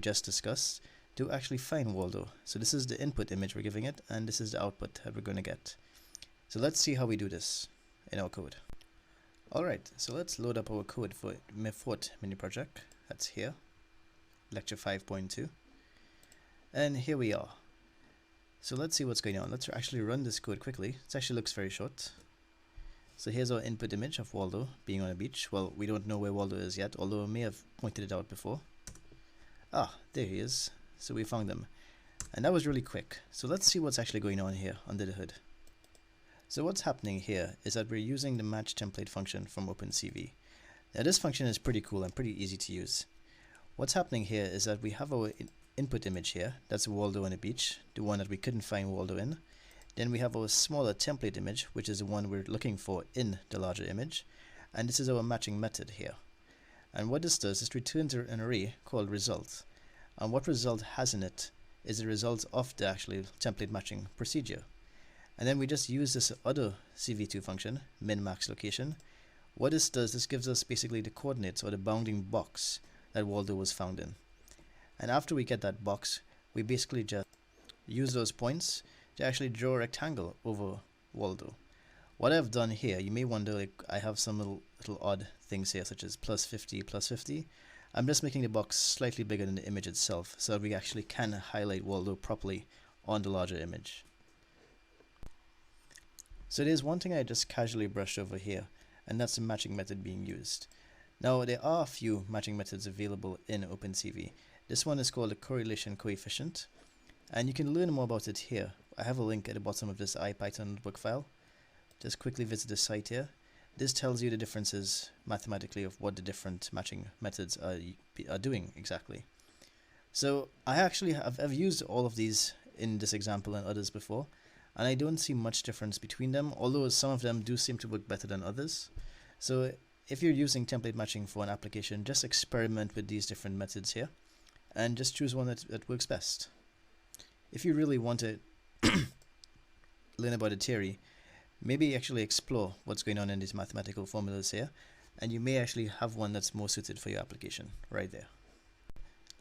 just discussed to actually find Waldo. So this is the input image we're giving it, and this is the output that we're going to get. So let's see how we do this in our code. Alright, so let's load up our code for my fourth mini project. That's here, lecture 5.2. And here we are. So let's see what's going on. Let's actually run this code quickly. It actually looks very short. So here's our input image of Waldo being on a beach. Well, we don't know where Waldo is yet, although I may have pointed it out before. Ah, there he is. So we found him. And that was really quick. So let's see what's actually going on here under the hood. So what's happening here is that we're using the match template function from OpenCV. Now this function is pretty cool and pretty easy to use. What's happening here is that we have our input image here. That's Waldo on a beach, the one that we couldn't find Waldo in. Then we have our smaller template image, which is the one we're looking for in the larger image. And this is our matching method here. And what this does is returns an array called result. And what result has in it is the result of the actual template matching procedure. And then we just use this other CV2 function, min-max location. What this does, this gives us basically the coordinates or the bounding box that Waldo was found in. And after we get that box, we basically just use those points to actually draw a rectangle over Waldo. What I've done here, you may wonder, like, I have some little odd things here, such as plus 50, plus 50. I'm just making the box slightly bigger than the image itself, so that we actually can highlight Waldo properly on the larger image. So there's one thing I just casually brushed over here, and that's the matching method being used. Now there are a few matching methods available in OpenCV. This one is called the correlation coefficient, and you can learn more about it here. I have a link at the bottom of this IPython notebook file. Just quickly visit the site here. This tells you the differences mathematically of what the different matching methods are doing exactly. So I've used all of these in this example and others before, and I don't see much difference between them, although some of them do seem to work better than others. So if you're using template matching for an application, just experiment with these different methods here and just choose one that works best. If you really want to learn about the theory, maybe actually explore what's going on in these mathematical formulas here, and you may actually have one that's more suited for your application right there.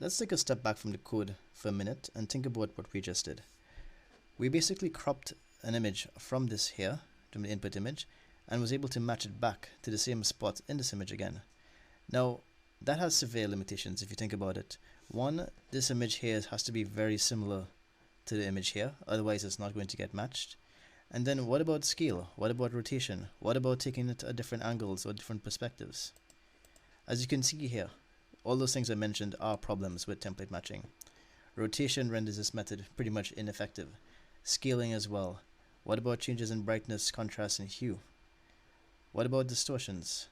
Let's take a step back from the code for a minute and think about what we just did. We basically cropped an image from this here, from the input image, and was able to match it back to the same spot in this image again. Now, that has severe limitations if you think about it. One, this image here has to be very similar to the image here, otherwise it's not going to get matched. And then what about scale? What about rotation? What about taking it at different angles or different perspectives? As you can see here, all those things I mentioned are problems with template matching. Rotation renders this method pretty much ineffective. Scaling as well. What about changes in brightness, contrast, and hue? What about distortions?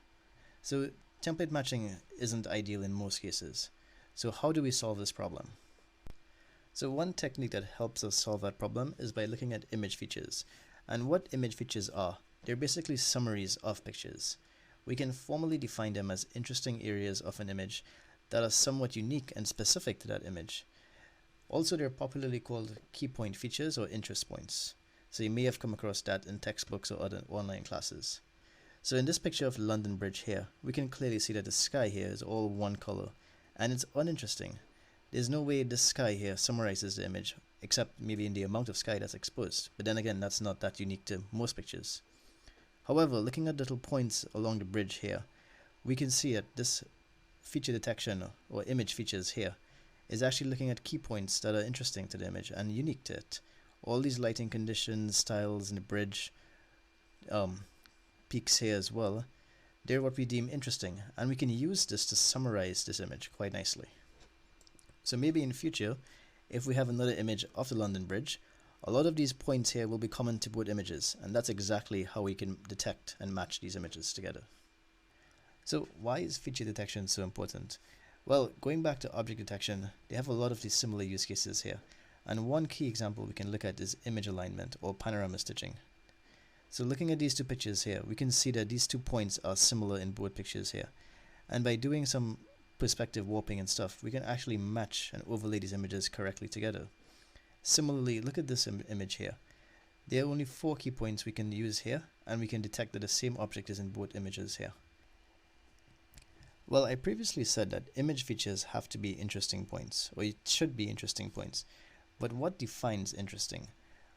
So template matching isn't ideal in most cases. So how do we solve this problem? So one technique that helps us solve that problem is by looking at image features. And what image features are? They're basically summaries of pictures. We can formally define them as interesting areas of an image that are somewhat unique and specific to that image. Also, they're popularly called key point features or interest points. So you may have come across that in textbooks or other online classes. So in this picture of London Bridge here, we can clearly see that the sky here is all one color, and it's uninteresting. There's no way this sky here summarizes the image, except maybe in the amount of sky that's exposed. But then again, that's not that unique to most pictures. However, looking at little points along the bridge here, we can see that this feature detection or image features here is actually looking at key points that are interesting to the image and unique to it. All these lighting conditions, styles in the bridge, peaks here as well, they're what we deem interesting, and we can use this to summarize this image quite nicely. So maybe in future, if we have another image of the London Bridge, a lot of these points here will be common to both images, and that's exactly how we can detect and match these images together. So why is feature detection so important? Well, going back to object detection, they have a lot of these similar use cases here, and one key example we can look at is image alignment or panorama stitching. So looking at these two pictures here, we can see that these 2 points are similar in both pictures here, and by doing some perspective warping and stuff, we can actually match and overlay these images correctly together. Similarly, look at this image here. There are only 4 key points we can use here, and we can detect that the same object is in both images here. Well, I previously said that image features have to be interesting points, or it should be interesting points. But what defines interesting?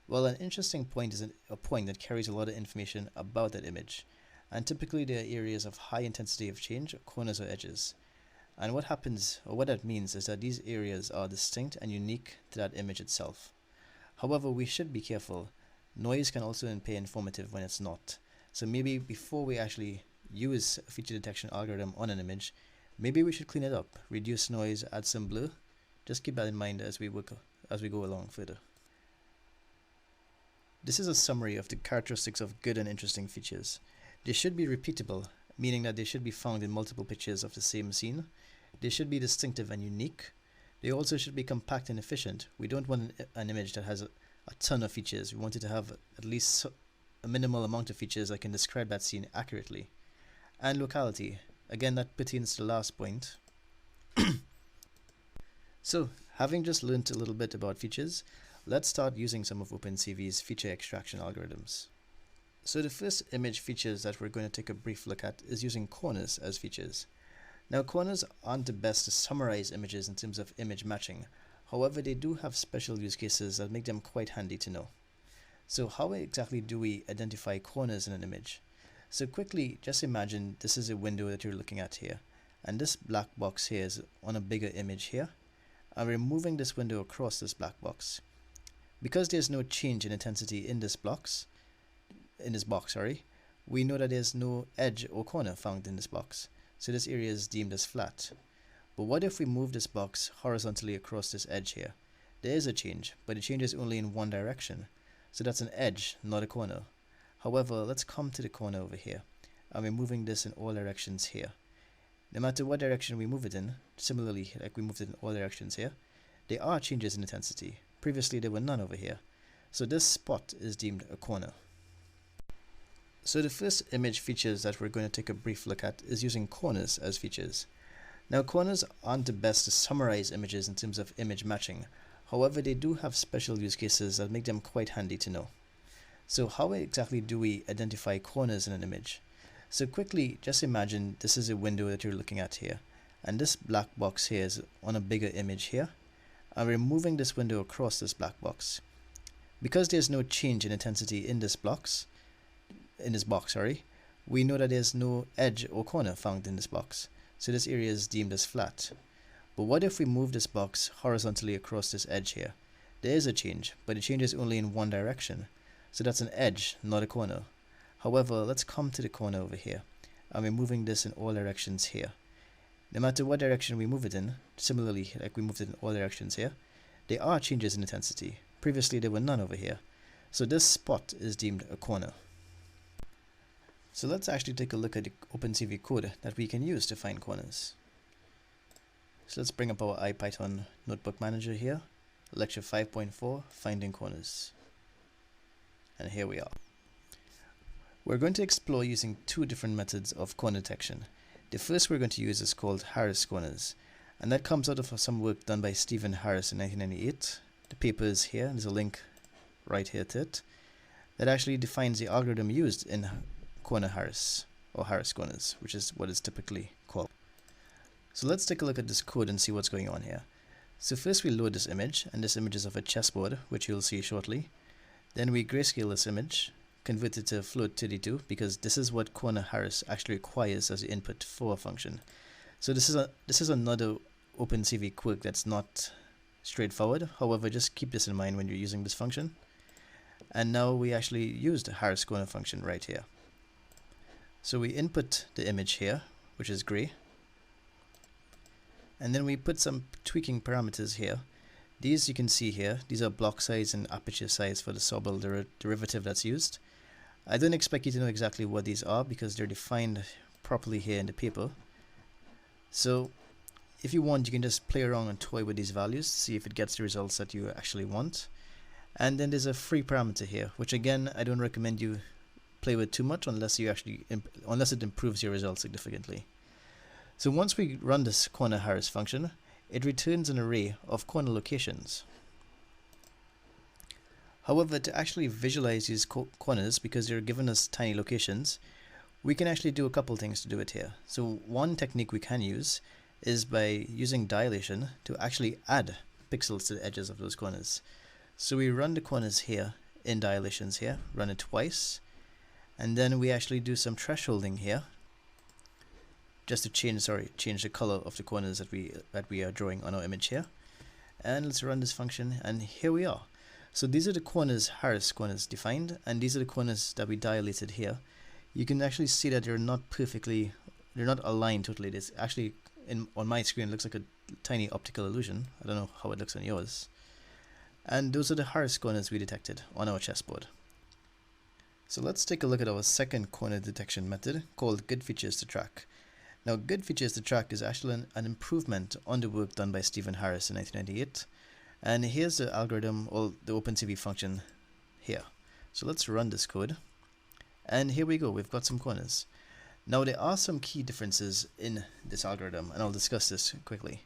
Well, an interesting point is a point that carries a lot of information about that image. And typically there are areas of high intensity of change, corners or edges. And what happens, or what that means, is that these areas are distinct and unique to that image itself. However, we should be careful. Noise can also appear informative when it's not. So maybe before we actually use a feature detection algorithm on an image, maybe we should clean it up, reduce noise, add some blur. Just keep that in mind as we go along further. This is a summary of the characteristics of good and interesting features. They should be repeatable, meaning that they should be found in multiple pictures of the same scene. They should be distinctive and unique. They also should be compact and efficient. We don't want an image that has a ton of features. We want it to have at least a minimal amount of features that can describe that scene accurately. And locality. Again, that pertains to the last point. So, having just learned a little bit about features, let's start using some of OpenCV's feature extraction algorithms. So the first image features that we're going to take a brief look at is using corners as features. Now, corners aren't the best to summarize images in terms of image matching. However, they do have special use cases that make them quite handy to know. So how exactly do we identify corners in an image? So quickly, just imagine this is a window that you're looking at here. And this black box here is on a bigger image here. And we're moving this window across this black box. Because there's no change in intensity in this box, we know that there's no edge or corner found in this box. So this area is deemed as flat. But what if we move this box horizontally across this edge here? There is a change, but the change is only in one direction. So that's an edge, not a corner. However, let's come to the corner over here. And we're moving this in all directions here. No matter what direction we move it in, similarly like we moved it in all directions here, there are changes in intensity. Previously there were none over here. So this spot is deemed a corner. So the first image features that we're going to take a brief look at is using corners as features. Now, corners aren't the best to summarize images in terms of image matching. However, they do have special use cases that make them quite handy to know. So how exactly do we identify corners in an image? So quickly, just imagine this is a window that you're looking at here. And this black box here is on a bigger image here. And we're moving this window across this black box. Because there's no change in intensity in this box, we know that there's no edge or corner found in this box. So this area is deemed as flat. But what if we move this box horizontally across this edge here? There is a change, but the change is only in one direction. So that's an edge, not a corner. However, let's come to the corner over here. And we're moving this in all directions here. No matter what direction we move it in, similarly like we moved it in all directions here, there are changes in intensity. Previously there were none over here. So this spot is deemed a corner. So let's actually take a look at the OpenCV code that we can use to find corners. So let's bring up our IPython notebook manager here, lecture 5.4, finding corners. And here we are. We're going to explore using two different methods of corner detection. The first we're going to use is called Harris corners, and that comes out of some work done by Stephen Harris in 1998. The paper is here, there's a link right here to it, that actually defines the algorithm used in corner Harris, or Harris corners, which is what it's typically called. So let's take a look at this code and see what's going on here. So first we load this image, and this image is of a chessboard, which you'll see shortly. Then we grayscale this image, convert it to float 32, because this is what corner Harris actually requires as the input for a function. So this is another OpenCV quirk that's not straightforward. However, just keep this in mind when you're using this function. And now we actually use the Harris corner function right here. So we input the image here, which is gray, and then we put some tweaking parameters here. These you can see here, these are block size and aperture size for the Sobel derivative that's used. I don't expect you to know exactly what these are because they're defined properly here in the paper. So if you want, you can just play around and toy with these values, see if it gets the results that you actually want. And then there's a free parameter here, which again, I don't recommend you play with too much unless it improves your results significantly. So once we run this corner Harris function, it returns an array of corner locations. However, to actually visualize these corners, because they're given us tiny locations, we can actually do a couple things to do it here. So one technique we can use is by using dilation to actually add pixels to the edges of those corners. So we run the corners here in dilations here, run it twice, and then we actually do some thresholding here just to change the color of the corners that we are drawing on our image here. And let's run this function, and here we are. So these are the corners, Harris corners defined, and these are the corners that we dilated here. You can actually see that they're not aligned totally. It's actually, on my screen, it looks like a tiny optical illusion. I don't know how it looks on yours. And those are the Harris corners we detected on our chessboard. So let's take a look at our second corner detection method called good features to track. Now, good features to track is actually an improvement on the work done by Stephen Harris in 1998. And here's the algorithm, or the OpenCV function here. So let's run this code. And here we go, we've got some corners. Now there are some key differences in this algorithm, and I'll discuss this quickly.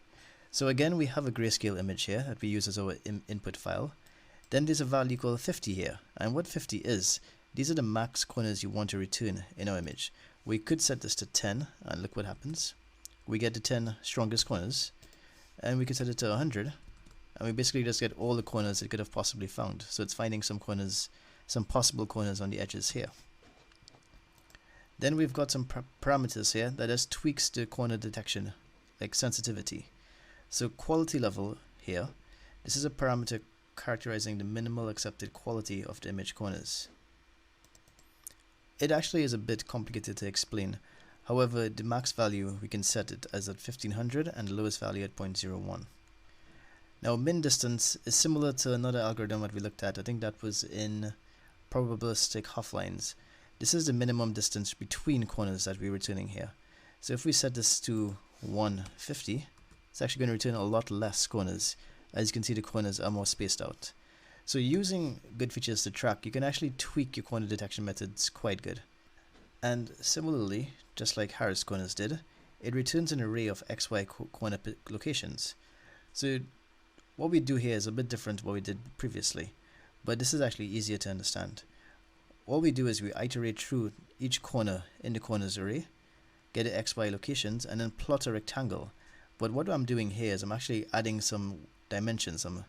So again, we have a grayscale image here that we use as our input file. Then there's a value called 50 here, and what 50 is, these are the max corners you want to return in our image. We could set this to 10, and look what happens. We get the 10 strongest corners, and we could set it to 100, and we basically just get all the corners it could have possibly found. So it's finding some corners, some possible corners on the edges here. Then we've got some parameters here that just tweaks the corner detection, like sensitivity. So quality level here, this is a parameter characterizing the minimal accepted quality of the image corners. It actually is a bit complicated to explain. However, the max value we can set it as at 1500 and the lowest value at 0.01. Now min distance is similar to another algorithm that we looked at. I think that was in probabilistic Hoflines. This is the minimum distance between corners that we're returning here. So if we set this to 150, it's actually going to return a lot less corners. As you can see, the corners are more spaced out. So using good features to track, you can actually tweak your corner detection methods quite good. And similarly, just like Harris corners did, it returns an array of XY corner locations. So what we do here is a bit different to what we did previously, but this is actually easier to understand. All we do is we iterate through each corner in the corners array, get the XY locations, and then plot a rectangle. But what I'm doing here is I'm actually adding some dimensions. I'm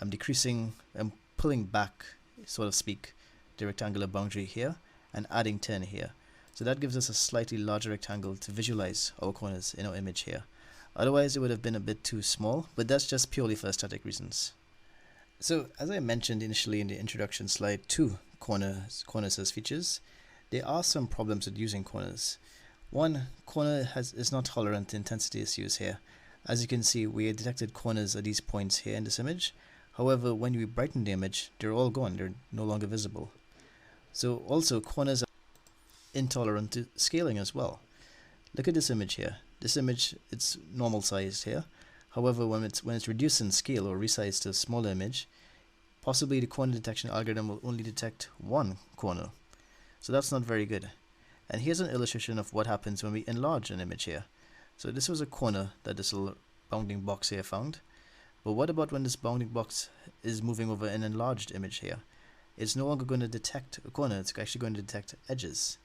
decreasing, I'm pulling back, so to speak, the rectangular boundary here and adding 10 here. So that gives us a slightly larger rectangle to visualize our corners in our image here. Otherwise it would have been a bit too small, but that's just purely for aesthetic reasons. So as I mentioned initially in the introduction slide to corners as features, there are some problems with using corners. One, corner is not tolerant to intensity issues here. As you can see, we detected corners at these points here in this image. However, when we brighten the image, they're all gone, they're no longer visible. So also corners are intolerant to scaling as well. Look at this image here. This image, it's normal sized here. However, when it's reduced in scale or resized to a smaller image, possibly the corner detection algorithm will only detect one corner. So that's not very good. And here's an illustration of what happens when we enlarge an image here. So this was a corner that this little bounding box here found. But what about when this bounding box is moving over an enlarged image here? It's no longer going to detect a corner, it's actually going to detect edges.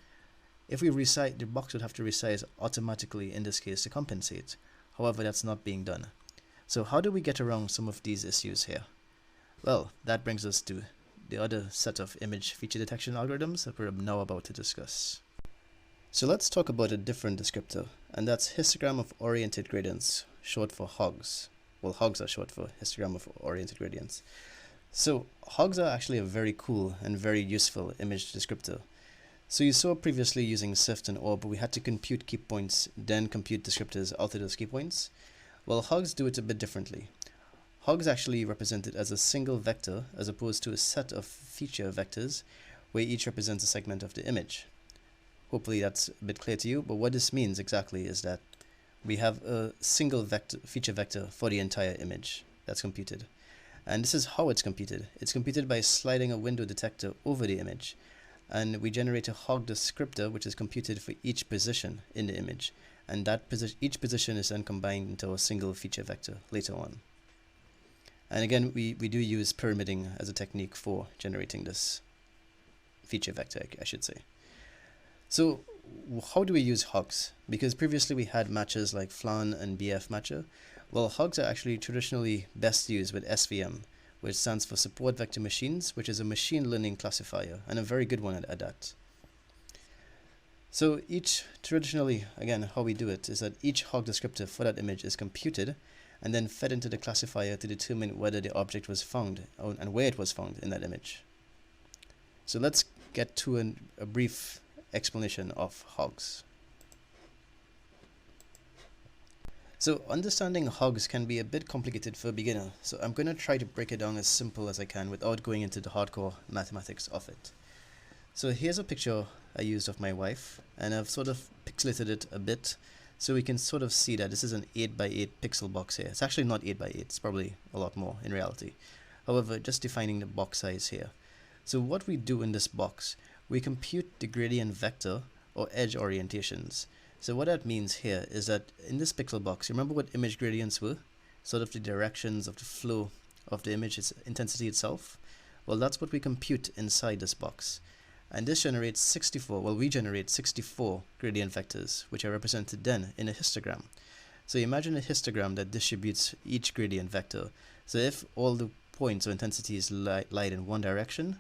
If we resize, the box would have to resize automatically in this case to compensate. However, that's not being done. So how do we get around some of these issues here? Well, that brings us to the other set of image feature detection algorithms that we're now about to discuss. So let's talk about a different descriptor, and that's histogram of oriented gradients, short for HOGs. Well, HOGs are short for histogram of oriented gradients. So HOGs are actually a very cool and very useful image descriptor. So you saw previously using SIFT and ORB, we had to compute key points, then compute descriptors out of those key points. Well, HOGs do it a bit differently. HOGs actually represented as a single vector as opposed to a set of feature vectors where each represents a segment of the image. Hopefully that's a bit clear to you, but what this means exactly is that we have a single feature vector for the entire image that's computed. And this is how it's computed. It's computed by sliding a window detector over the image. And we generate a HOG descriptor which is computed for each position in the image. And that each position is then combined into a single feature vector later on. And again, we do use pyramiding as a technique for generating this feature vector, I should say. So how do we use hogs? Because previously we had matches like flan and BF matcher. Well, hogs are actually traditionally best used with SVM, which stands for Support Vector Machines, which is a machine learning classifier, and a very good one at that. So traditionally, again, how we do it is that each hog descriptor for that image is computed and then fed into the classifier to determine whether the object was found and where it was found in that image. So let's get to a brief explanation of hogs. So understanding hogs can be a bit complicated for a beginner, so I'm going to try to break it down as simple as I can without going into the hardcore mathematics of it. So here's a picture I used of my wife, and I've sort of pixelated it a bit so we can sort of see that this is an 8x8 pixel box here. It's actually not 8x8, it's probably a lot more in reality. However, just defining the box size here. So what we do in this box, we compute the gradient vector or edge orientations. So what that means here is that in this pixel box, remember what image gradients were? Sort of the directions of the flow of the image intensity itself. Well, that's what we compute inside this box. And this generates 64, well, we generate 64 gradient vectors, which are represented then in a histogram. So imagine a histogram that distributes each gradient vector. So if all the points of intensities lie in one direction,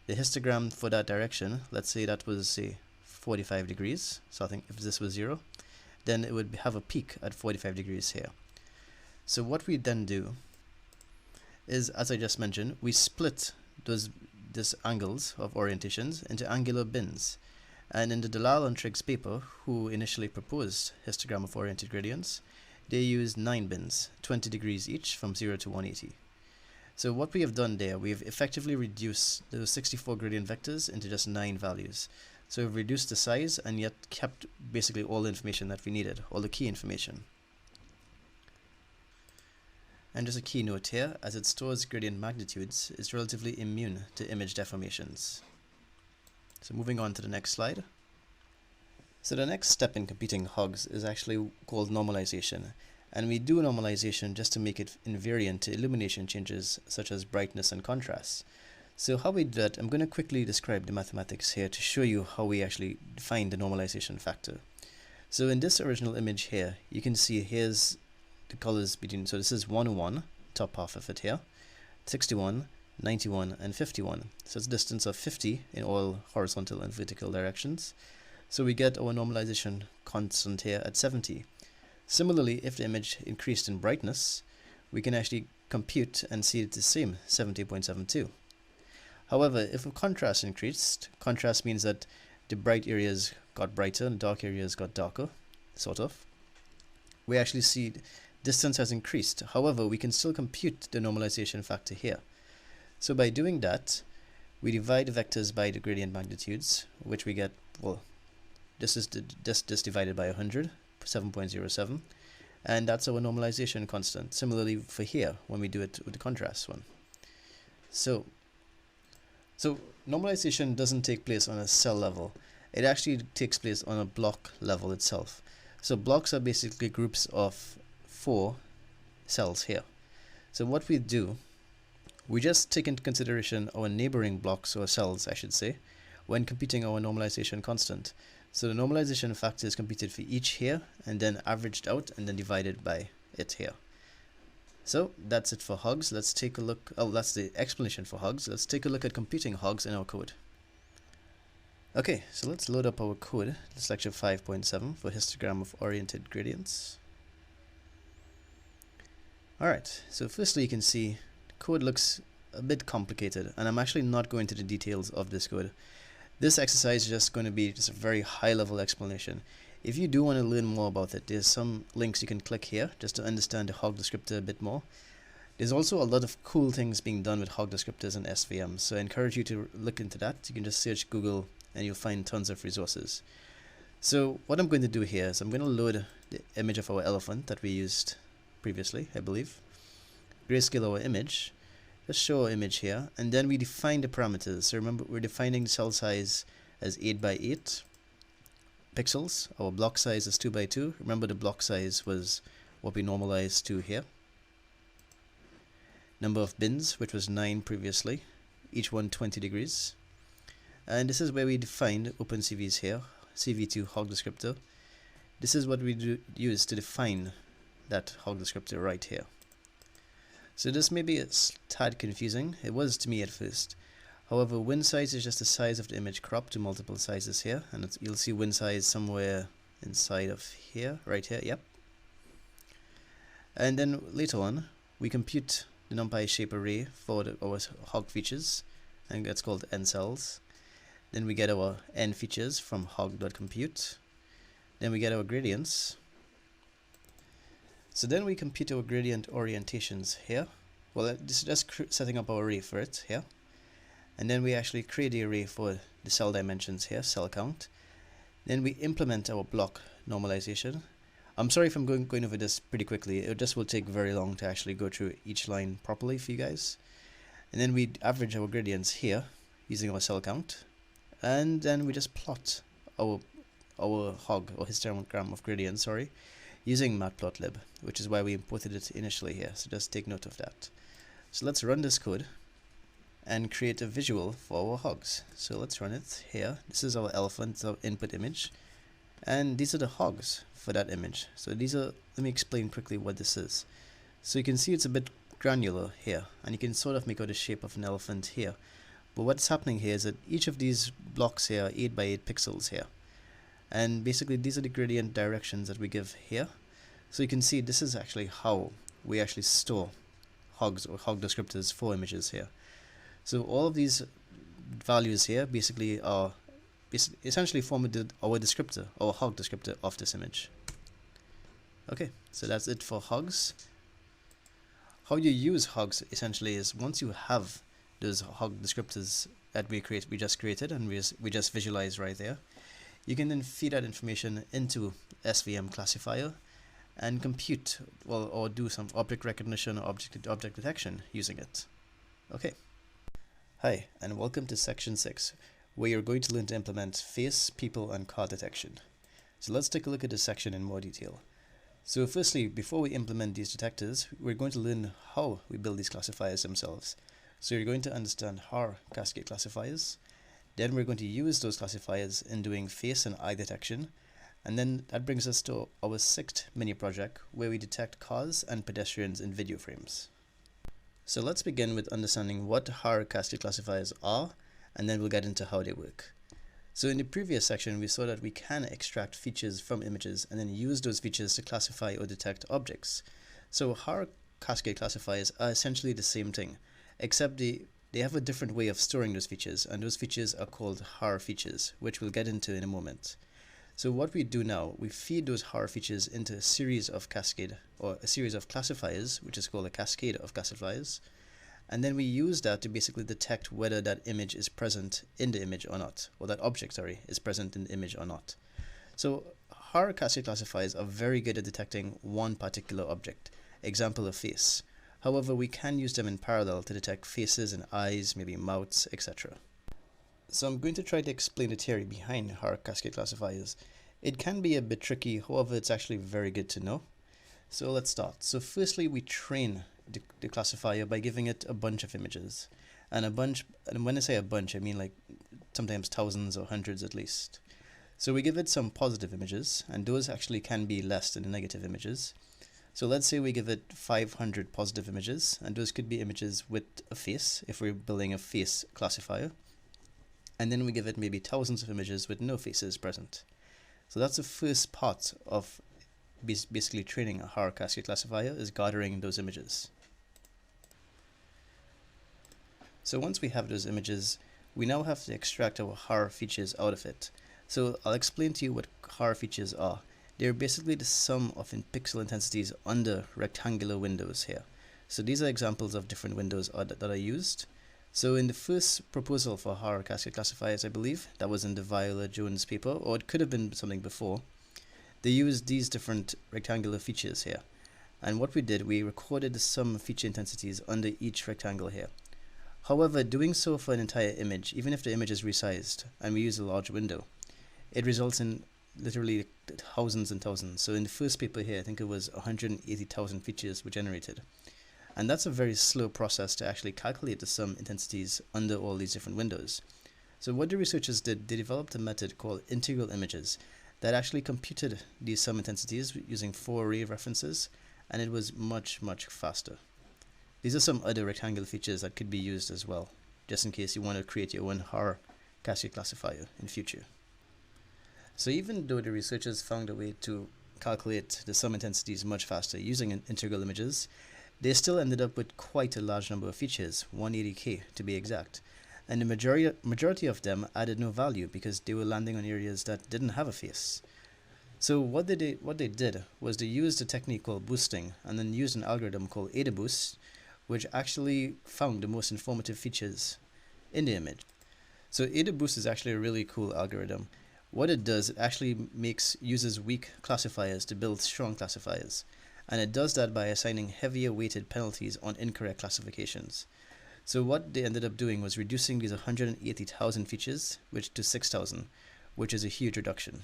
the histogram for that direction, let's say that was, say, 45 degrees, so I think if this was 0, then it would have a peak at 45 degrees here. So what we then do is, as I just mentioned, we split these angles of orientations into angular bins. And in the Dalal and Triggs paper, who initially proposed histogram of oriented gradients, they used 9 bins, 20 degrees each from 0 to 180. So what we have done there, we've effectively reduced those 64 gradient vectors into just 9 values. So we've reduced the size and yet kept basically all the information that we needed, all the key information. And just a key note here, as it stores gradient magnitudes, it's relatively immune to image deformations. So moving on to the next slide. So the next step in computing hogs is actually called normalization. And we do normalization just to make it invariant to illumination changes such as brightness and contrast. So how we do that, I'm going to quickly describe the mathematics here to show you how we actually find the normalization factor. So in this original image here, you can see here's the colors between, so this is 101, top half of it here, 61, 91, and 51. So it's a distance of 50 in all horizontal and vertical directions. So we get our normalization constant here at 70. Similarly, if the image increased in brightness, we can actually compute and see it's the same, 70.72. However, if a contrast increased, contrast means that the bright areas got brighter and dark areas got darker, sort of. We actually see distance has increased. However, we can still compute the normalization factor here. So by doing that, we divide the vectors by the gradient magnitudes, which we get, well, this is this divided by 100, 7.07, and that's our normalization constant. Similarly for here, when we do it with the contrast one. So normalization doesn't take place on a cell level. It actually takes place on a block level itself. So blocks are basically groups of 4 cells here. So what we do, we just take into consideration our neighboring blocks, or cells I should say, when computing our normalization constant. So the normalization factor is computed for each here and then averaged out and then divided by it here. So that's it for hogs. Let's take a look. Oh, that's the explanation for hogs. Let's take a look at computing hogs in our code. Okay, so let's load up our code. This is lecture 5.7 for histogram of oriented gradients. Alright, so firstly you can see the code looks a bit complicated, and I'm actually not going into the details of this code. This exercise is just going to be just a very high level explanation. If you do want to learn more about it, there's some links you can click here just to understand the hog descriptor a bit more. There's also a lot of cool things being done with hog descriptors and SVM, so I encourage you to look into that. You can just search Google and you'll find tons of resources. So what I'm going to do here is I'm going to load the image of our elephant that we used previously, I believe. Grayscale our image. Just show our image here, and then we define the parameters. So remember, we're defining the cell size as 8x8 pixels. Our block size is 2x2. Remember, the block size was what we normalized to here. Number of bins, which was 9 previously, each one 20 degrees. And this is where we defined OpenCVs here, CV2 hog descriptor, this is what we use to define that hog descriptor right here. So this may be a tad confusing. It was to me at first. However, win size is just the size of the image cropped to multiple sizes here, and you'll see win size somewhere inside of here, right here, yep. And then later on, we compute the NumPy shape array for our hog features, and that's called n cells. Then we get our n features from hog.compute. Then we get our gradients. So then we compute our gradient orientations here. Well, this is just setting up our array for it here. And then we actually create the array for the cell dimensions here, cell count. Then we implement our block normalization. I'm sorry if I'm going over this pretty quickly. It just will take very long to actually go through each line properly for you guys. And then we average our gradients here using our cell count. And then we just plot our hog or histogram of gradients, using matplotlib, which is why we imported it initially here. So just take note of that. So let's run this code and create a visual for our hogs. So let's run it here. This is our elephant, our input image, and these are the hogs for that image. So these are, let me explain quickly what this is. So you can see it's a bit granular here, and you can sort of make out the shape of an elephant here. But what's happening here is that each of these blocks here are 8 by 8 pixels here, and basically these are the gradient directions that we give here. So you can see this is actually how we actually store hogs or hog descriptors for images here. So all of these values here basically are essentially form our descriptor, our hog descriptor of this image. Okay, so that's it for hogs. How you use hogs essentially is once you have those hog descriptors that we just created and we just visualize right there, you can then feed that information into SVM classifier and compute, well, or do some object recognition or object detection using it. Okay. Hi, and welcome to section 6, where you're going to learn to implement face, people, and car detection. So let's take a look at this section in more detail. So firstly, before we implement these detectors, we're going to learn how we build these classifiers themselves. So you're going to understand HAR cascade classifiers. Then we're going to use those classifiers in doing face and eye detection. And then that brings us to our 6th mini project, where we detect cars and pedestrians in video frames. So let's begin with understanding what HAR cascade classifiers are, and then we'll get into how they work. So in the previous section, we saw that we can extract features from images and then use those features to classify or detect objects. So HAR cascade classifiers are essentially the same thing, except they have a different way of storing those features, and those features are called HAR features, which we'll get into in a moment. So what we do now, we feed those HAR features into a series of cascade, or a series of classifiers, which is called a cascade of classifiers, and then we use that to basically detect whether that image is present in the image or not, or that object, is present in the image or not. So HAR cascade classifiers are very good at detecting one particular object, example, a face. However, we can use them in parallel to detect faces and eyes, maybe mouths, etc. So I'm going to try to explain the theory behind HAR cascade classifiers. It can be a bit tricky, however it's actually very good to know. So let's start. So firstly, we train the classifier by giving it a bunch of images. And when I say a bunch, I mean like sometimes thousands or hundreds at least. So we give it some positive images, and those actually can be less than the negative images. So let's say we give it 500 positive images, and those could be images with a face, if we're building a face classifier. And then we give it maybe thousands of images with no faces present. So that's the first part of basically training a HAR cascade classifier, is gathering those images. So once we have those images, we now have to extract our HAR features out of it. So I'll explain to you what HAR features are. They're basically the sum of pixel intensities under rectangular windows here. So these are examples of different windows that are used. So in the first proposal for HAR cascade classifiers, I believe, that was in the Viola-Jones paper, or it could have been something before, they used these different rectangular features here. And what we did, we recorded the sum of feature intensities under each rectangle here. However, doing so for an entire image, even if the image is resized and we use a large window, it results in literally thousands and thousands. So in the first paper here, I think it was 180,000 features were generated. And that's a very slow process to actually calculate the sum intensities under all these different windows. So what the researchers did, they developed a method called integral images that actually computed these sum intensities using 4 array references, and it was much faster. These are some other rectangle features that could be used as well, just in case you want to create your own HAR cascade classifier in future. So even though the researchers found a way to calculate the sum intensities much faster using integral images, they still ended up with quite a large number of features, 180k to be exact, and the majority of them added no value because they were landing on areas that didn't have a face. So what they did was they used a technique called boosting and then used an algorithm called AdaBoost, which actually found the most informative features in the image. So AdaBoost is actually a really cool algorithm. What it does, it actually uses weak classifiers to build strong classifiers, and it does that by assigning heavier weighted penalties on incorrect classifications. So what they ended up doing was reducing these 180,000 features to 6,000, which is a huge reduction.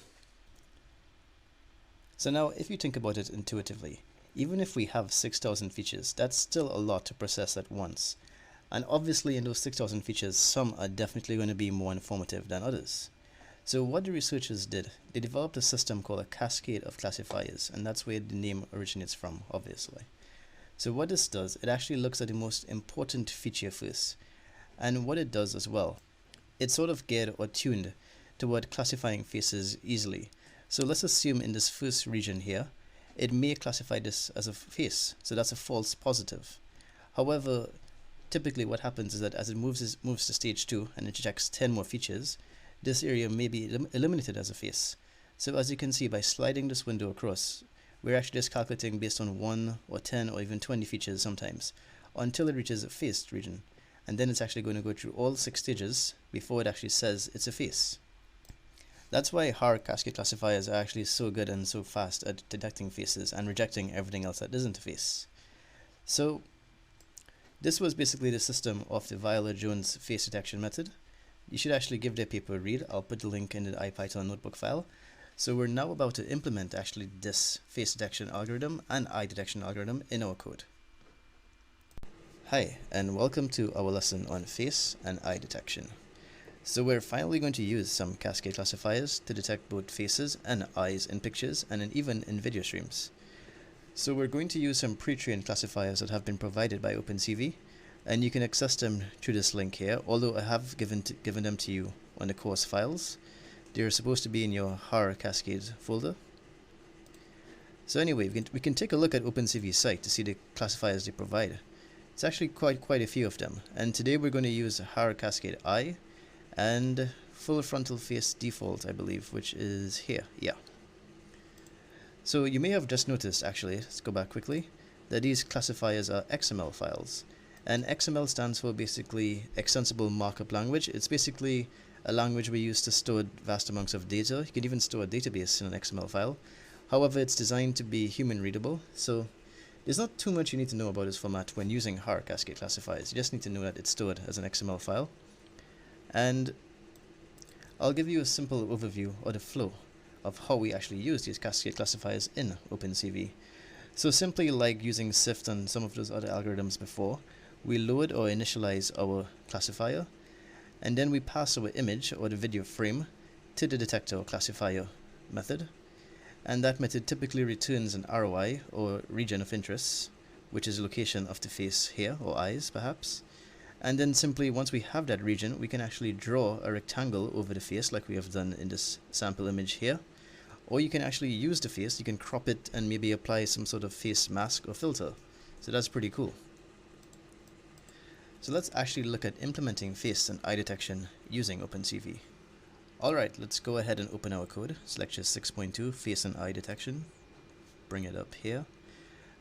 So now if you think about it intuitively, even if we have 6,000 features, that's still a lot to process at once. And obviously in those 6,000 features, some are definitely going to be more informative than others. So what the researchers did, they developed a system called a cascade of classifiers, and that's where the name originates from, obviously. So what this does, it actually looks at the most important feature first. And what it does as well, it's sort of geared or tuned toward classifying faces easily. So let's assume in this first region here, it may classify this as a face, so that's a false positive. However, typically what happens is that as it moves to stage 2 and it checks 10 more features, this area may be eliminated as a face. So as you can see, by sliding this window across, we're actually just calculating based on 1 or 10 or even 20 features sometimes, until it reaches a face region. And then it's actually going to go through all 6 stages before it actually says it's a face. That's why HAR cascade classifiers are actually so good and so fast at detecting faces and rejecting everything else that isn't a face. So this was basically the system of the Viola-Jones face detection method. You should actually give their paper a read. I'll put the link in the IPython notebook file. So we're now about to implement actually this face detection algorithm and eye detection algorithm in our code. Hi, and welcome to our lesson on face and eye detection. So we're finally going to use some cascade classifiers to detect both faces and eyes in pictures and even in video streams. So we're going to use some pre-trained classifiers that have been provided by OpenCV, and you can access them through this link here, although I have given them to you on the course files. They're supposed to be in your HAR cascade folder. So anyway, we can take a look at OpenCV's site to see the classifiers they provide. It's actually quite a few of them, and today we're going to use HAR cascade eye and full frontal face default, I believe, which is here. Yeah. So you may have just noticed, actually, let's go back quickly, that these classifiers are XML files. And XML stands for basically Extensible Markup Language. It's basically a language we use to store vast amounts of data. You can even store a database in an XML file. However, it's designed to be human readable, so there's not too much you need to know about this format when using HAR cascade classifiers. You just need to know that it's stored as an XML file. And I'll give you a simple overview or the flow of how we actually use these cascade classifiers in OpenCV. So simply like using SIFT and some of those other algorithms before, we load or initialize our classifier, and then we pass our image or the video frame to the detector or classifier method, and that method typically returns an ROI or region of interest, which is the location of the face here, or eyes perhaps. And then simply once we have that region, we can actually draw a rectangle over the face like we have done in this sample image here. Or you can actually use the face, you can crop it and maybe apply some sort of face mask or filter. So that's pretty cool. So let's actually look at implementing face and eye detection using OpenCV. Alright, let's go ahead and open our code. Select just 6.2 face and eye detection. Bring it up here.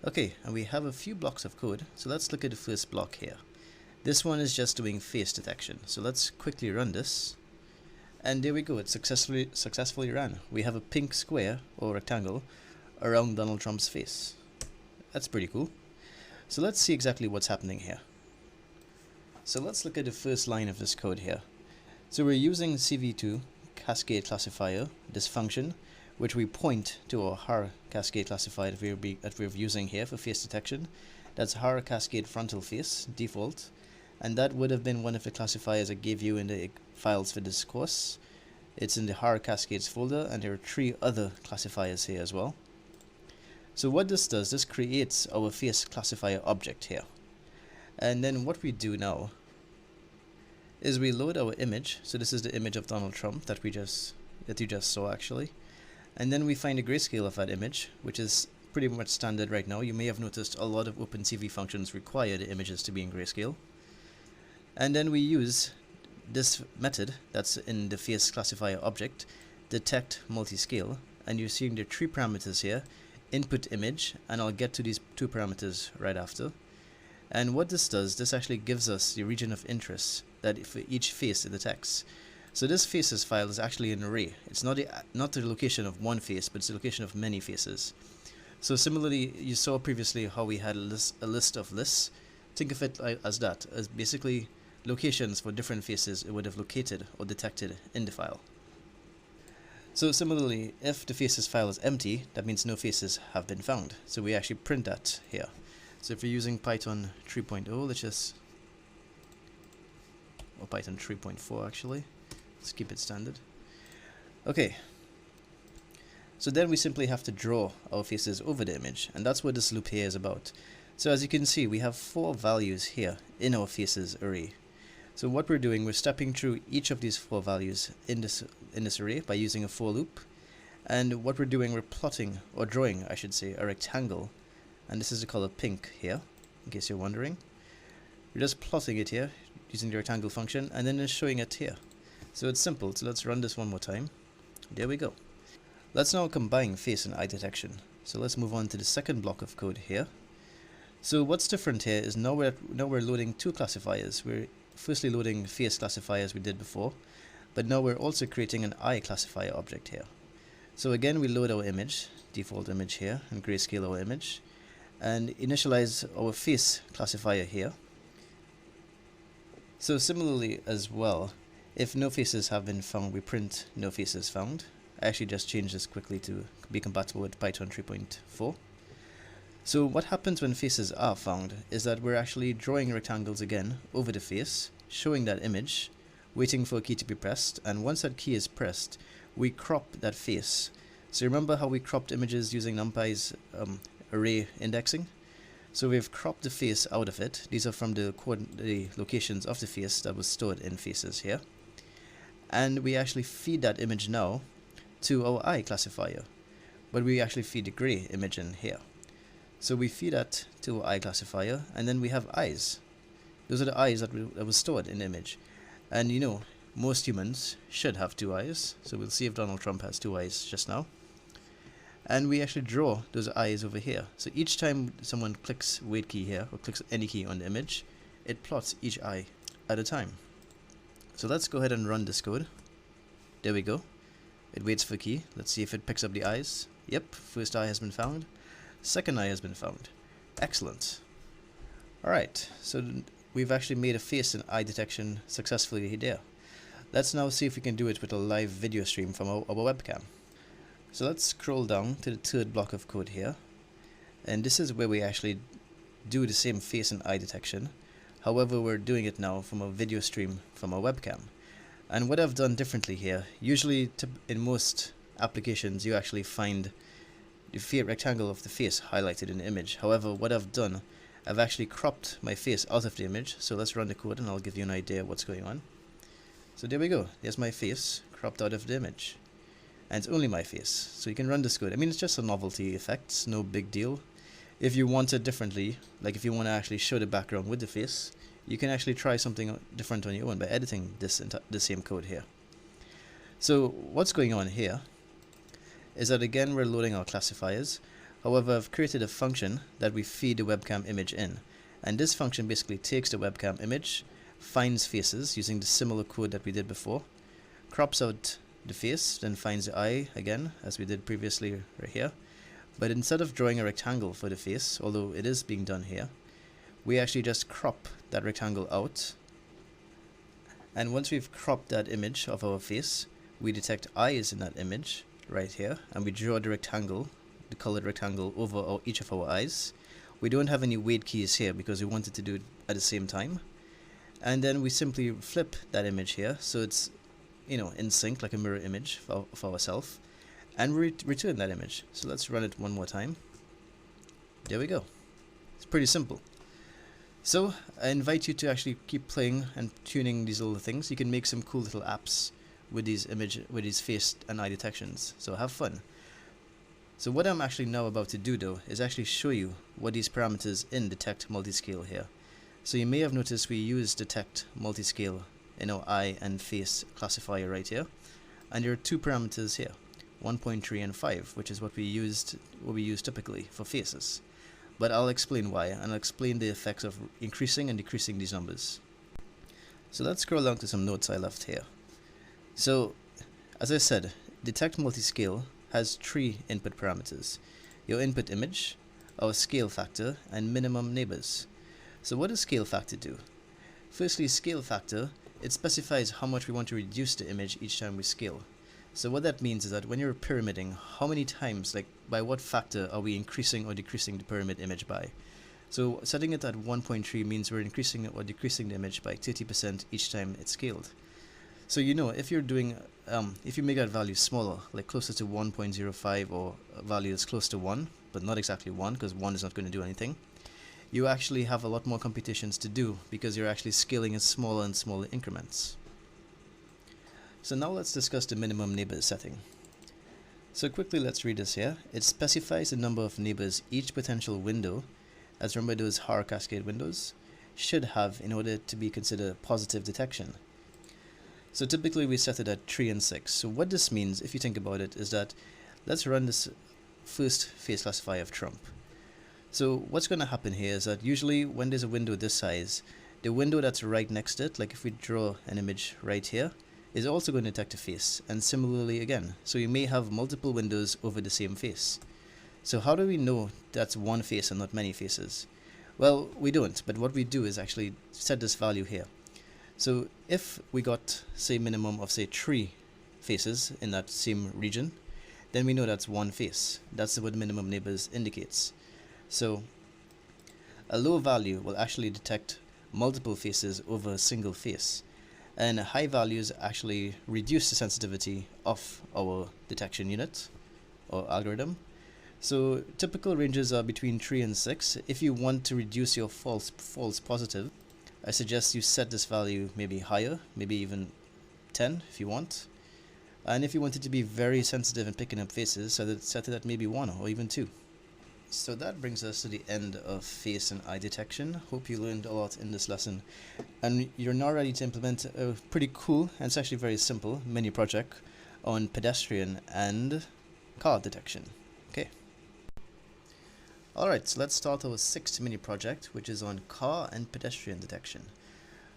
Okay, and we have a few blocks of code. So let's look at the first block here. This one is just doing face detection. So let's quickly run this. And there we go, it successfully ran. We have a pink square or rectangle around Donald Trump's face. That's pretty cool. So let's see exactly what's happening here. So let's look at the first line of this code here. So we're using CV2 cascade classifier, this function, which we point to our HAR cascade classifier that we're using here for face detection. That's HAR cascade frontal face default. and that would have been one of the classifiers I gave you in the files for this course. It's in the hard cascades folder, and there are 3 other classifiers here as well. So what this does, this creates our face classifier object here. And then what we do now is we load our image. So this is the image of Donald Trump that you just saw actually. And then we find a grayscale of that image, which is pretty much standard right now. You may have noticed a lot of OpenCV functions require the images to be in grayscale. And then we use this method that's in the face classifier object, detect multiscale, and you're seeing the 3 parameters here, input image, and I'll get to these 2 parameters right after. And what this does, this actually gives us the region of interest that for each face it detects. So this faces file is actually an array. It's not the location of one face, but it's the location of many faces. So similarly, you saw previously how we had a list of lists. Think of it as that, as basically locations for different faces it would have located or detected in the file. So similarly, if the faces file is empty, that means no faces have been found. So we actually print that here. So if you're using Python 3.0, or Python 3.4 actually, let's keep it standard. Okay, so then we simply have to draw our faces over the image, and that's what this loop here is about. So as you can see, we have 4 values here in our faces array. So what we're doing, we're stepping through each of these 4 values in this array by using a for loop. And what we're doing, we're plotting, or drawing I should say, a rectangle, and this is the color pink here, in case you're wondering. We're just plotting it here using the rectangle function, and then just showing it here. So it's simple. So let's run this one more time. There we go. Let's now combine face and eye detection. So let's move on to the second block of code here. So what's different here is now we're loading 2 classifiers. We're firstly loading face classifier as we did before, but now we're also creating an eye classifier object here. So again, we load our image, default image here, and grayscale our image, and initialize our face classifier here. So similarly as well, if no faces have been found, we print no faces found. I actually just changed this quickly to be compatible with Python 3.4. So what happens when faces are found is that we're actually drawing rectangles again over the face, showing that image, waiting for a key to be pressed, and once that key is pressed, we crop that face. So remember how we cropped images using NumPy's array indexing? So we've cropped the face out of it. These are from the locations of the face that was stored in faces here. And we actually feed that image now to our eye classifier, but we actually feed the gray image in here. So we feed that to our eye classifier, and then we have eyes. Those are the eyes that was stored in the image. And you know, most humans should have 2 eyes. So we'll see if Donald Trump has 2 eyes just now. And we actually draw those eyes over here. So each time someone clicks wait key here, or clicks any key on the image, it plots each eye at a time. So let's go ahead and run this code. There we go. It waits for key. Let's see if it picks up the eyes. Yep, first eye has been found. Second eye has been found. Excellent. Alright, so we've actually made a face and eye detection successfully there. Let's now see if we can do it with a live video stream from our webcam. So let's scroll down to the 3rd block of code here. And this is where we actually do the same face and eye detection. However, we're doing it now from a video stream from our webcam. And what I've done differently here, usually in most applications you actually find the rectangle of the face highlighted in the image. However, what I've done, I've actually cropped my face out of the image. So let's run the code and I'll give you an idea of what's going on. So there we go. There's my face cropped out of the image. And it's only my face. So you can run this code. I mean, it's just a novelty effect. It's no big deal. If you want it differently, like if you want to actually show the background with the face, you can actually try something different on your own by editing the same code here. So what's going on here is that again we're loading our classifiers. However, I've created a function that we feed the webcam image in, and this function basically takes the webcam image, finds faces using the similar code that we did before, crops out the face, then finds the eye again as we did previously right here. But instead of drawing a rectangle for the face, although it is being done here, we actually just crop that rectangle out. And once we've cropped that image of our face, we detect eyes in that image right here, and we draw the rectangle, the colored rectangle, over each of our eyes. We don't have any wait keys here because we wanted to do it at the same time. and then we simply flip that image here so it's, in sync, like a mirror image of ourselves, and return that image. So let's run it one more time. There we go. It's pretty simple. So I invite you to actually keep playing and tuning these little things. You can make some cool little apps with these face and eye detections. So have fun. So what I'm actually now about to do though is actually show you what these parameters in detect multiscale here. So you may have noticed we use detect multiscale in our eye and face classifier right here, and there are two parameters here, 1.3 and 5, which is what we use typically for faces. But I'll explain why, and I'll explain the effects of increasing and decreasing these numbers. So let's scroll down to some notes I left here. So as I said, detect multiscale has three input parameters: your input image, our scale factor, and minimum neighbors. So what does scale factor do? Firstly, scale factor, it specifies how much we want to reduce the image each time we scale. So what that means is that when you're pyramiding, how many times, like by what factor, are we increasing or decreasing the pyramid image by? So setting it at 1.3 means we're increasing or decreasing the image by 30% each time it's scaled. So if you're doing, if you make that value smaller, like closer to 1.05, or a value that's close to 1, but not exactly 1, because 1 is not going to do anything, you actually have a lot more computations to do because you're actually scaling in smaller and smaller increments. So now let's discuss the minimum neighbors setting. So quickly let's read this here. It specifies the number of neighbors each potential window, as remember those Haar cascade windows, should have in order to be considered positive detection. So typically we set it at 3 and 6. So what this means, if you think about it, is that let's run this first face classifier of Trump. So what's going to happen here is that usually when there's a window this size, the window that's right next to it, like if we draw an image right here, is also going to detect a face, and similarly again. So you may have multiple windows over the same face. So how do we know that's one face and not many faces? Well, we don't, but what we do is actually set this value here. So if we got, say, minimum of say 3 faces in that same region, then we know that's one face. That's what minimum neighbors indicates. So a low value will actually detect multiple faces over a single face, and high values actually reduce the sensitivity of our detection unit or algorithm. So typical ranges are between 3 and 6. If you want to reduce your false positive, I suggest you set this value maybe higher, maybe even 10 if you want. And if you want it to be very sensitive and picking up faces, set it at maybe 1 or even 2. So that brings us to the end of face and eye detection. Hope you learned a lot in this lesson, and you're now ready to implement a pretty cool, and it's actually very simple, mini project on pedestrian and car detection. Okay. Alright, so let's start our 6th mini project, which is on car and pedestrian detection.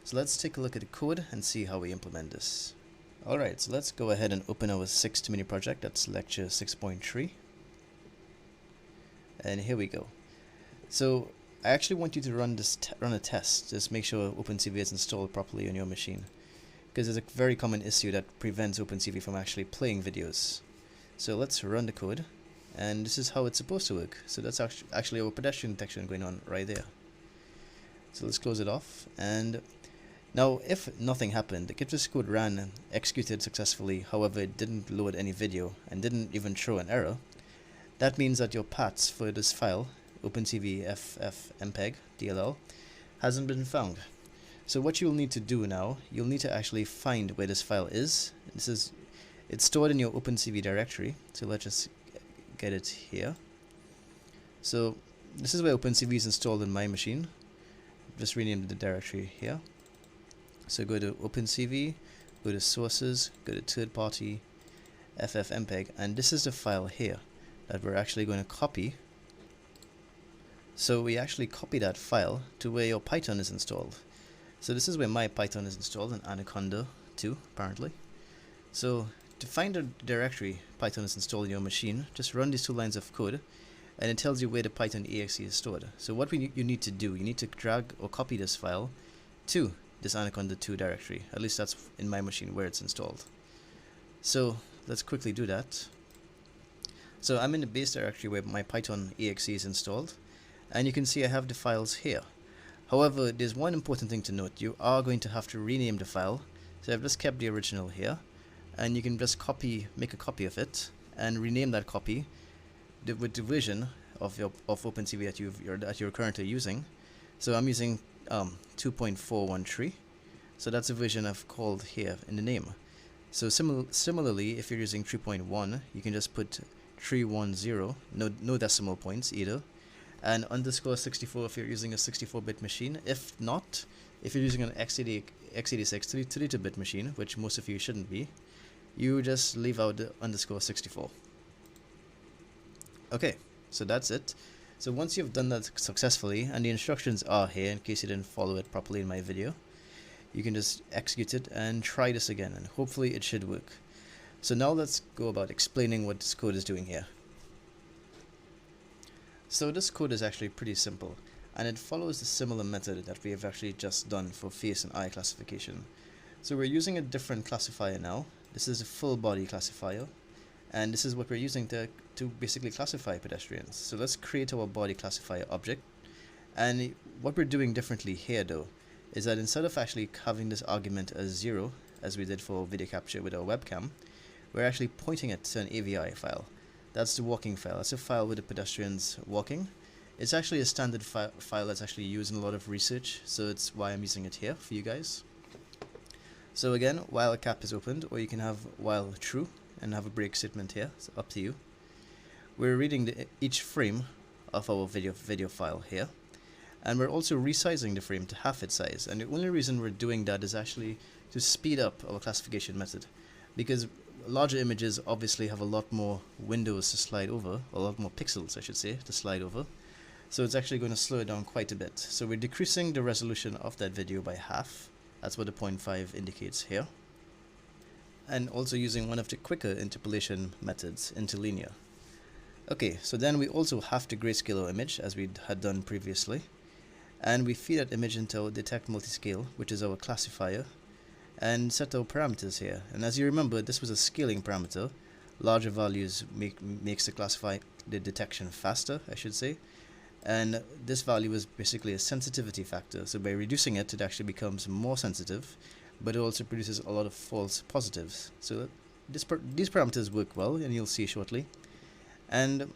So let's take a look at the code and see how we implement this. Alright, so let's go ahead and open our 6th mini project. That's lecture 6.3. And here we go. So I actually want you to run a test. Just make sure OpenCV is installed properly on your machine, because there's a very common issue that prevents OpenCV from actually playing videos. So let's run the code, and this is how it's supposed to work. So that's actually our pedestrian detection going on right there. So let's close it off, and now if nothing happened, if this code ran and executed successfully, however it didn't load any video and didn't even throw an error, that means that your paths for this file, OpenCV ffmpeg DLL, hasn't been found. So what you'll need to do now, you'll need to actually find where this file is. It's stored in your OpenCV directory. So let's just get it here. So this is where OpenCV is installed in my machine. Just rename the directory here. So go to OpenCV, go to sources, go to third party, ffmpeg, and this is the file here that we're actually going to copy. So we actually copy that file to where your Python is installed. So this is where my Python is installed, in Anaconda 2 apparently. So to find the directory Python is installed in your machine, just run these 2 lines of code, and it tells you where the Python exe is stored. So what you need to do, you need to drag or copy this file to this Anaconda 2 directory. At least that's in my machine where it's installed. So let's quickly do that. So I'm in the base directory where my Python exe is installed, and you can see I have the files here. However, there's one important thing to note. You are going to have to rename the file. So I've just kept the original here, and you can just make a copy of it and rename that copy with the version of OpenCV that you're currently using. So I'm using 2.413. So that's a version I've called here in the name. So similarly, if you're using 3.1, you can just put 310, no decimal points either, and underscore 64 if you're using a 64-bit machine. If not, if you're using an x86 32-bit machine, which most of you shouldn't be, you just leave out the underscore 64. Okay, so that's it. So once you've done that successfully, and the instructions are here in case you didn't follow it properly in my video, you can just execute it and try this again, and hopefully it should work. So now let's go about explaining what this code is doing here. So this code is actually pretty simple, and it follows the similar method that we have actually just done for face and eye classification. So we're using a different classifier now. This is a full body classifier, and this is what we're using to basically classify pedestrians. So let's create our body classifier object, and what we're doing differently here though is that instead of actually having this argument as 0, as we did for video capture with our webcam, we're actually pointing it to an AVI file. That's the walking file. That's a file with the pedestrians walking. It's actually a standard file that's actually used in a lot of research, so it's why I'm using it here for you guys. So again, while a cap is opened, or you can have while true and have a break statement here. It's up to you. We're reading each frame of our video file here, and we're also resizing the frame to half its size. And the only reason we're doing that is actually to speed up our classification method, because larger images obviously have a lot more windows to slide over, a lot more pixels I should say, to slide over. So it's actually going to slow it down quite a bit. So we're decreasing the resolution of that video by half. That's what the 0.5 indicates here. And also using one of the quicker interpolation methods, interlinear. Okay, so then we also have to grayscale our image as we had done previously. And we feed that image into our detect multiscale, which is our classifier, and set our parameters here. And as you remember, this was a scaling parameter. Larger values makes the detection faster, I should say. And this value is basically a sensitivity factor. So by reducing it, it actually becomes more sensitive, but it also produces a lot of false positives. So these parameters work well, and you'll see shortly. And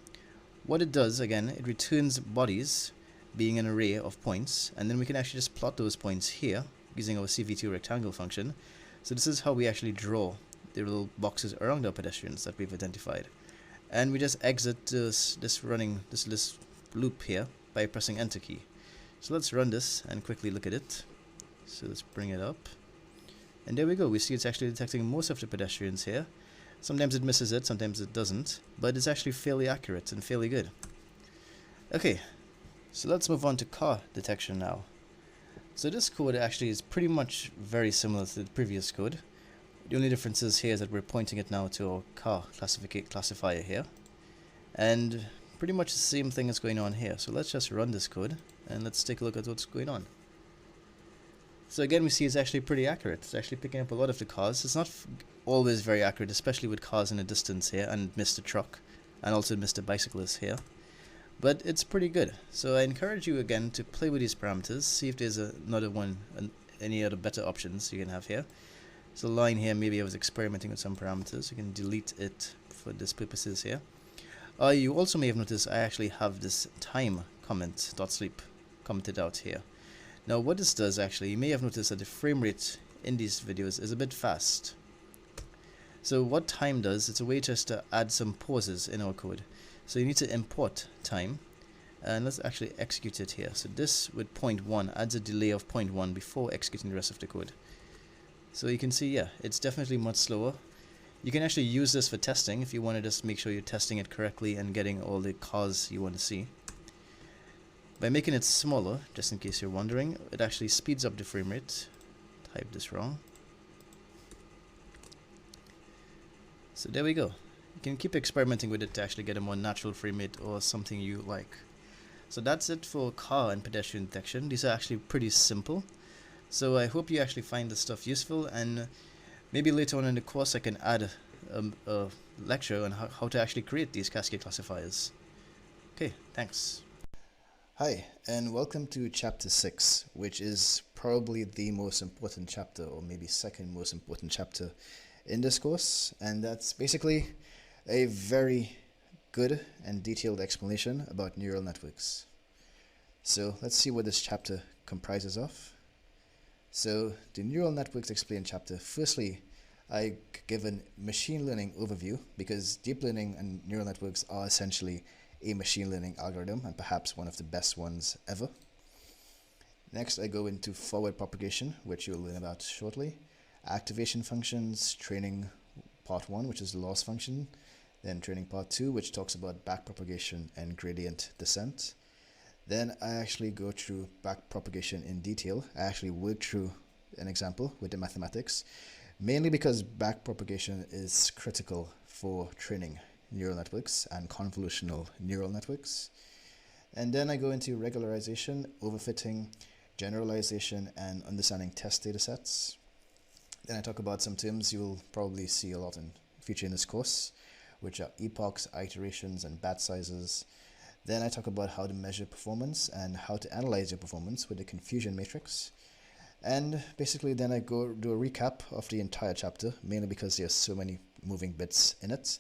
what it does, again, it returns bodies being an array of points, and then we can actually just plot those points here using our CV2 rectangle function. So this is how we actually draw the little boxes around our pedestrians that we've identified. And we just exit this loop here by pressing enter key. So let's run this and quickly look at it. So let's bring it up, and there we go. We see it's actually detecting most of the pedestrians here. Sometimes it misses it, sometimes it doesn't, but it's actually fairly accurate and fairly good. Okay, so let's move on to car detection now. So this code actually is pretty much very similar to the previous code. The only difference is here is that we're pointing it now to our car classifier here, and pretty much the same thing is going on here. So let's just run this code and let's take a look at what's going on. So again, we see it's actually pretty accurate. It's actually picking up a lot of the cars. It's not always very accurate, especially with cars in the distance here, and missed a truck, and also missed a bicyclist here. But it's pretty good. So I encourage you again to play with these parameters, see if there's another one, any other better options you can have here. So line here, maybe I was experimenting with some parameters. You can delete it for this purposes here. You also may have noticed I actually have this time comment .sleep commented out here. Now what this does actually, you may have noticed that the frame rate in these videos is a bit fast. So what time does, it's a way just to add some pauses in our code. So you need to import time, and let's actually execute it here. So this with 0.1 adds a delay of 0.1 before executing the rest of the code. So you can see, yeah, it's definitely much slower. You can actually use this for testing if you want to just make sure you're testing it correctly and getting all the cars you want to see. By making it smaller, just in case you're wondering, it actually speeds up the frame rate. Type this wrong. So there we go. You can keep experimenting with it to actually get a more natural frame rate or something you like. So that's it for car and pedestrian detection. These are actually pretty simple. So I hope you actually find this stuff useful, and maybe later on in the course I can add a lecture on how to actually create these cascade classifiers. Okay, thanks. Hi, and welcome to Chapter 6, which is probably the most important chapter, or maybe second most important chapter in this course, and that's basically a very good and detailed explanation about neural networks. So let's see what this chapter comprises of. So the neural networks explained chapter, firstly, I give a machine learning overview because deep learning and neural networks are essentially a machine learning algorithm and perhaps one of the best ones ever. Next, I go into forward propagation, which you'll learn about shortly, activation functions, training part 1, which is the loss function, then training part 2, which talks about backpropagation and gradient descent. Then I actually go through backpropagation in detail. I actually work through an example with the mathematics, mainly because backpropagation is critical for training neural networks and convolutional neural networks. And then I go into regularization, overfitting, generalization, and understanding test data sets. Then I talk about some terms you will probably see a lot in future in this course, which are epochs, iterations, and batch sizes. Then I talk about how to measure performance and how to analyze your performance with the confusion matrix. And basically then I go do a recap of the entire chapter, mainly because there's so many moving bits in it.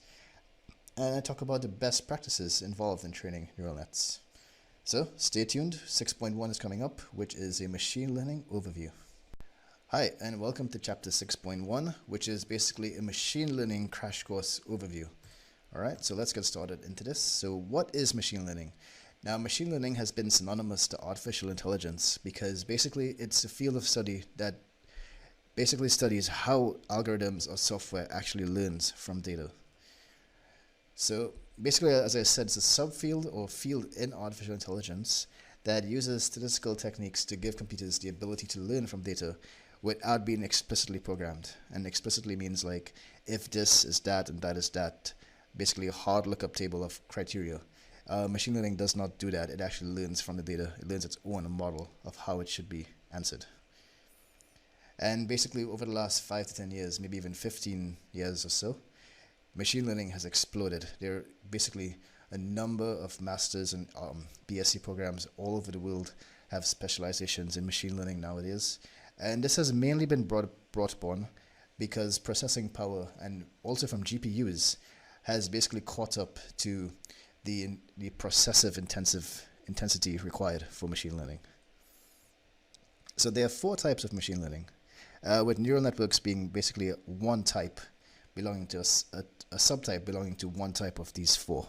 And I talk about the best practices involved in training neural nets. So stay tuned, 6.1 is coming up, which is a machine learning overview. Hi, and welcome to chapter 6.1, which is basically a machine learning crash course overview. Alright, so let's get started into this. So what is machine learning? Now, machine learning has been synonymous to artificial intelligence because basically it's a field of study that basically studies how algorithms or software actually learns from data. So basically, as I said, it's a subfield or field in artificial intelligence that uses statistical techniques to give computers the ability to learn from data without being explicitly programmed. And explicitly means like, if this is that and that is that, basically a hard lookup table of criteria. Machine learning does not do that. It actually learns from the data. It learns its own model of how it should be answered. And basically over the last 5 to 10 years, maybe even 15 years or so, machine learning has exploded. There are basically a number of masters and BSc programs all over the world have specializations in machine learning nowadays. And this has mainly been brought upon because processing power and also from GPUs has basically caught up to the processive intensity required for machine learning. So there are 4 types of machine learning, with neural networks being basically one type belonging to a subtype belonging to one type of these 4.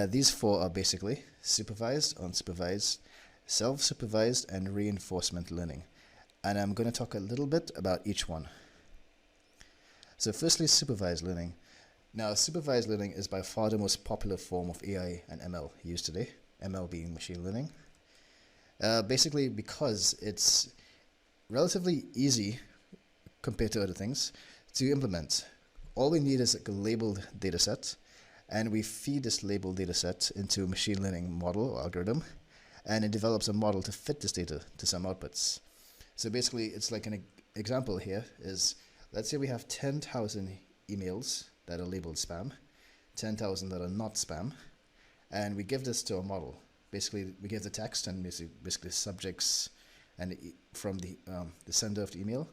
These 4 are basically supervised, unsupervised, self-supervised, and reinforcement learning. And I'm going to talk a little bit about each one. So firstly, supervised learning. Now, supervised learning is by far the most popular form of AI and ML used today, ML being machine learning. Basically because it's relatively easy compared to other things to implement. All we need is a labeled data set, and we feed this labeled data set into a machine learning model or algorithm, and it develops a model to fit this data to some outputs. So basically, it's like an example here is, let's say we have 10,000 emails that are labeled spam, 10,000 that are not spam, and we give this to a model. Basically, we give the text and basically subjects and from the sender of the email,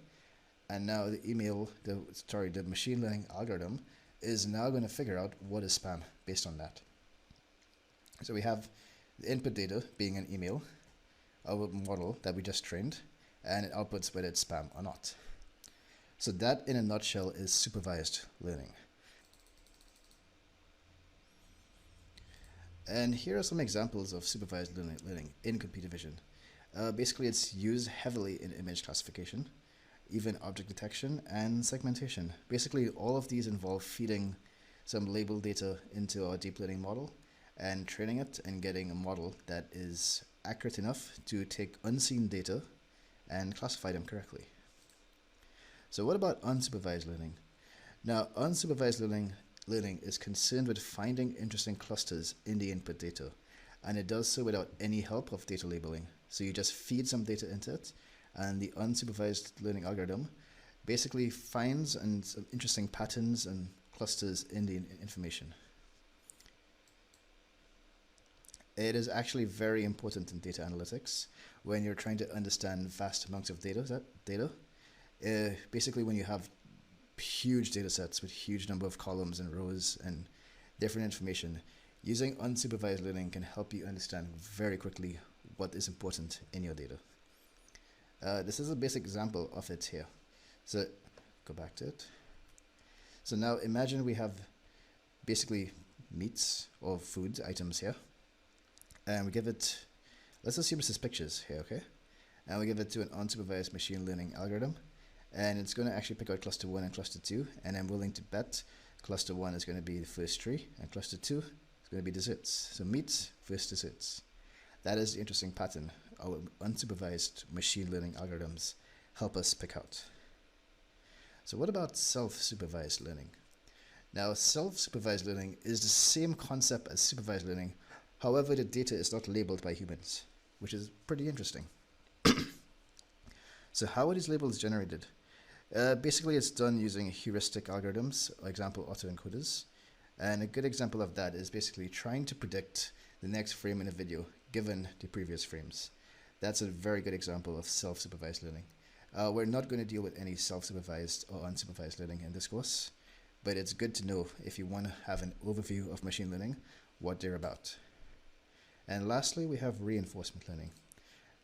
and now the machine learning algorithm is now going to figure out what is spam based on that. So we have the input data being an email, our model that we just trained, and it outputs whether it's spam or not. So that, in a nutshell, is supervised learning. And here are some examples of supervised learning in computer vision. Basically, it's used heavily in image classification, even object detection and segmentation. Basically, all of these involve feeding some labeled data into our deep learning model and training it and getting a model that is accurate enough to take unseen data and classify them correctly. So what about unsupervised learning? Now, unsupervised learning is concerned with finding interesting clusters in the input data, and it does so without any help of data labeling. So you just feed some data into it, and the unsupervised learning algorithm basically finds some interesting patterns and clusters in the information. It is actually very important in data analytics when you're trying to understand vast amounts of data. Basically, when you have huge data sets with huge number of columns and rows and different information, using unsupervised learning can help you understand very quickly what is important in your data. This is a basic example of it here. So go back to it. So now imagine we have basically meats or food items here, and we give it, let's assume this is pictures here, okay? And we give it to an unsupervised machine learning algorithm, and it's going to actually pick out cluster 1 and cluster 2, and I'm willing to bet cluster 1 is going to be the first tree, and cluster 2 is going to be desserts. So meats, first desserts. That is the interesting pattern our unsupervised machine learning algorithms help us pick out. So what about self-supervised learning? Now, self-supervised learning is the same concept as supervised learning. However, the data is not labeled by humans, which is pretty interesting. So how are these labels generated? Basically, it's done using heuristic algorithms, for example, autoencoders. And a good example of that is basically trying to predict the next frame in a video given the previous frames. That's a very good example of self-supervised learning. We're not going to deal with any self-supervised or unsupervised learning in this course, but it's good to know if you want to have an overview of machine learning, what they're about. And lastly, we have reinforcement learning.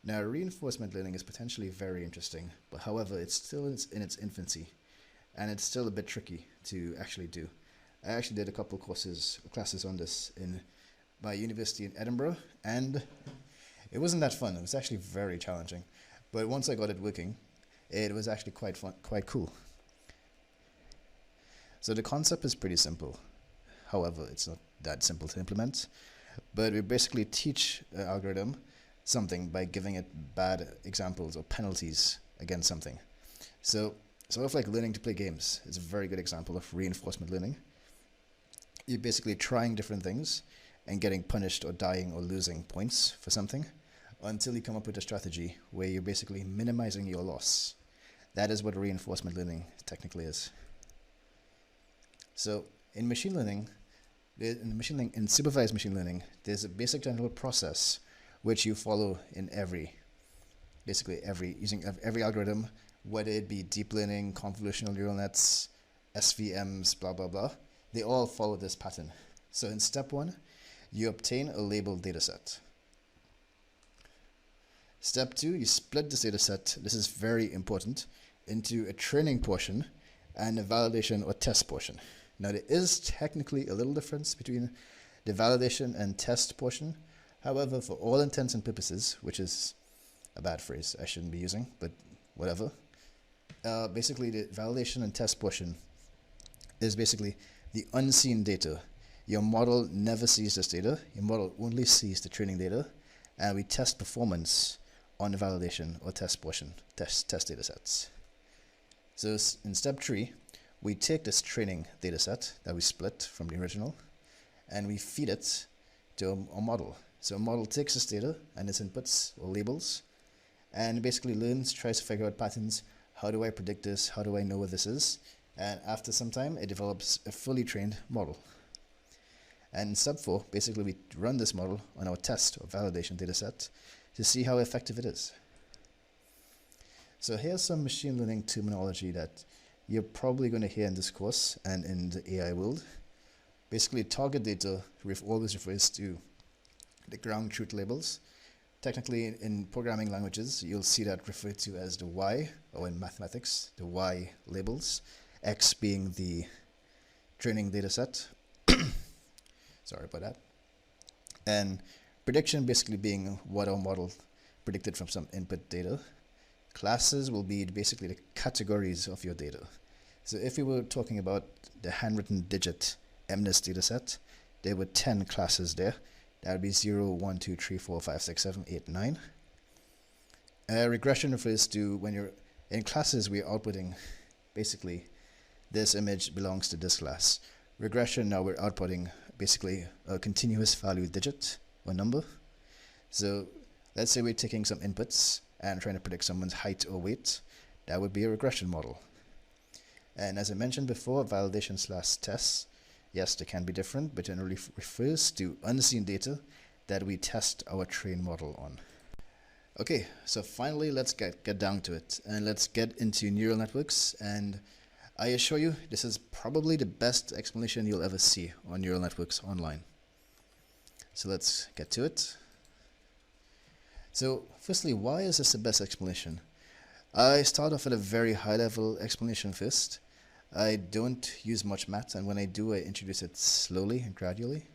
Now, reinforcement learning is potentially very interesting, but however, it's still in its infancy, and it's still a bit tricky to actually do. I actually did a couple classes on this in my university in Edinburgh, and it wasn't that fun. It was actually very challenging, but once I got it working, it was actually quite fun, quite cool. So the concept is pretty simple. However, it's not that simple to implement, but we basically teach an algorithm something by giving it bad examples or penalties against something. So sort of like learning to play games is a very good example of reinforcement learning. You're basically trying different things and getting punished or dying or losing points for something until you come up with a strategy where you're basically minimizing your loss. That is what reinforcement learning technically is. So in machine learning, in supervised machine learning, there's a basic general process which you follow in using every algorithm, whether it be deep learning, convolutional neural nets, SVMs, blah, blah, blah. They all follow this pattern. So in step 1, you obtain a labeled data set. Step 2, you split this data set, this is very important, into a training portion and a validation or test portion. Now, there is technically a little difference between the validation and test portion. However, for all intents and purposes, which is a bad phrase I shouldn't be using, but whatever, basically the validation and test portion is basically the unseen data. Your model never sees this data. Your model only sees the training data, and we test performance on the validation or test portion, test data sets. So in step 3, we take this training data set that we split from the original, and we feed it to a model. So a model takes this data and its inputs or labels, and basically learns, tries to figure out patterns. How do I predict this? How do I know what this is? And after some time, it develops a fully trained model. And in step 4, basically we run this model on our test or validation data set to see how effective it is. So here's some machine learning terminology that you're probably going to hear in this course and in the AI world. Basically, target data always refers to the ground truth labels. Technically, in programming languages, you'll see that referred to as the Y, or in mathematics, the Y labels, X being the training data set. Sorry about that. And prediction basically being what our model predicted from some input data. Classes will be basically the categories of your data. So if we were talking about the handwritten digit MNIST data set, there were 10 classes there. That would be 0, 1, 2, 3, 4, 5, 6, 7, 8, 9. Regression refers to when you're in classes, we're outputting basically this image belongs to this class. Regression, now we're outputting basically a continuous value digit or number. So let's say we're taking some inputs and trying to predict someone's height or weight. That would be a regression model. And as I mentioned before, validation/tests, yes, they can be different, but generally refers to unseen data that we test our train model on. Okay, so finally let's get down to it, and let's get into neural networks. And I assure you, this is probably the best explanation you'll ever see on neural networks online. So let's get to it. So firstly, why is this the best explanation? I start off at a very high level explanation first. I don't use much math, and when I do, I introduce it slowly and gradually.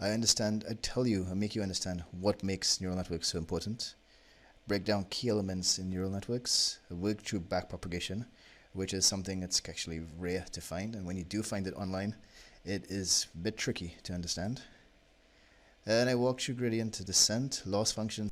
I tell you, I make you understand what makes neural networks so important, break down key elements in neural networks, work through backpropagation, which is something that's actually rare to find, and when you do find it online, it is a bit tricky to understand. And I walk through gradient descent, loss functions,